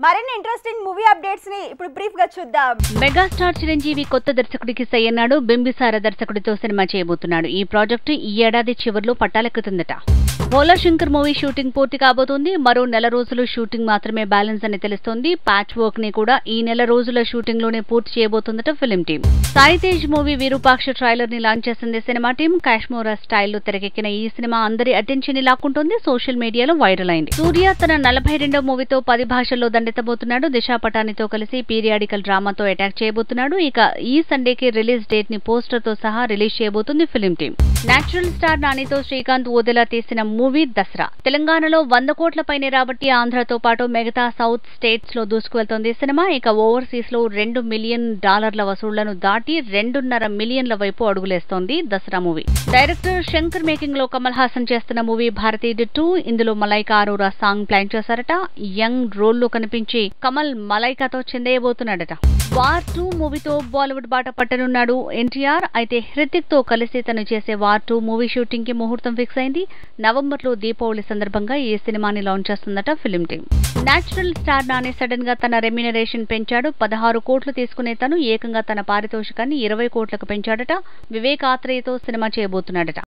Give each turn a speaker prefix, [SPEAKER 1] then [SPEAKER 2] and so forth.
[SPEAKER 1] మరిన్ని interesting movie updates ని ఇప్పుడు బ్రీఫ్ గా చూద్దాం.
[SPEAKER 2] మెగాస్టార్ చిరంజీవి కొత్త దర్శకుడికి సై అన్నాడు. బింబిసార దర్శకుడితో సినిమా చేయబోతున్నాడు. ఈ ప్రాజెక్టు ఈ ఏడాది చివర్లో పట్టాలెక్కుతుందట. భోలా శంకర్ మూవీ షూటింగ్ పూర్తి కాబోతోంది. మరో నెల రోజులు షూటింగ్ మాత్రమే బ్యాలెన్స్ అని తెలుస్తోంది. ప్యాచ్ వర్క్ ని కూడా ఈ నెల రోజుల షూటింగ్ లోనే పూర్తి చేయబోతుందట film team. Sai Tej movie Virupaksha trailer ని లాంచ్ చేసింది సినిమా టీం. కాశ్మోరా స్టైల్లో తెరకెక్కిన ఈ సినిమా అందరి అటెన్షన్ ని లాక్కుంటోంది. సోషల్ మీడియాలో వైరల్ అయింది. సూర్య తన 42వ మూవీతో 10 భాషల్లో దండెత్తబోతున్నాడు. దిశా పటానితో కలిసి పీరియాడికల్ డ్రామాతో అటాక్ చేయబోతున్నాడు. ఇక ఈ సండేకి రిలీజ్ డేట్ ని పోస్టర్ తో సహా రిలీజ్ చేయబోతుంది ఫిల్మ్ టీం. నేచురల్ స్టార్ నానితో శ్రీకాంత్ ఓదెలా తీసిన మూవీ దసరా తెలంగాణలో 100 కోట్ల పైనే రాబట్టి ఆంధ్రతో పాటు మిగతా సౌత్ స్టేట్స్ లో దూసుకువెళ్తోంది సినిమా. ఇక ఓవర్సీస్ లో $2 మిలియన్ వసూళ్లను దాటి 2.5 మిలియన్ల వైపు అడుగులేస్తోంది Dasara movie. Director Shankar making లో కమల్ హాసన్ చేస్తున్న మూవీ భారతీయుడు 2. ఇందులో మలైకా అరోరా సాంగ్ ప్లాన్ చేశారట. యంగ్ రోల్ లో కనిపించి కమల్ మలైకాతో చెందేయబోతున్నాడట. వార్ 2 మూవీతో బాలీవుడ్ బాట పట్టనున్నాడు ఎన్టీఆర్. అయితే హృతిక్ తో కలిసి తను చేసే వార్ 2 మూవీ షూటింగ్ కి ముహూర్తం ఫిక్స్ అయింది. నవంబర్లో దీపావళి సందర్భంగా ఈ సినిమాని లాంచ్ చేస్తుందట film team. Natural star Nani sudden గా తన రెమ్యునరేషన్ పెంచాడు. 16 కోట్లు తీసుకునే తను ఏకంగా తన పారితోషికాన్ని 20 కోట్లకు పెంచాడట. వివేక్ ఆత్రేయతో సినిమా చేయబోతున్నాడట.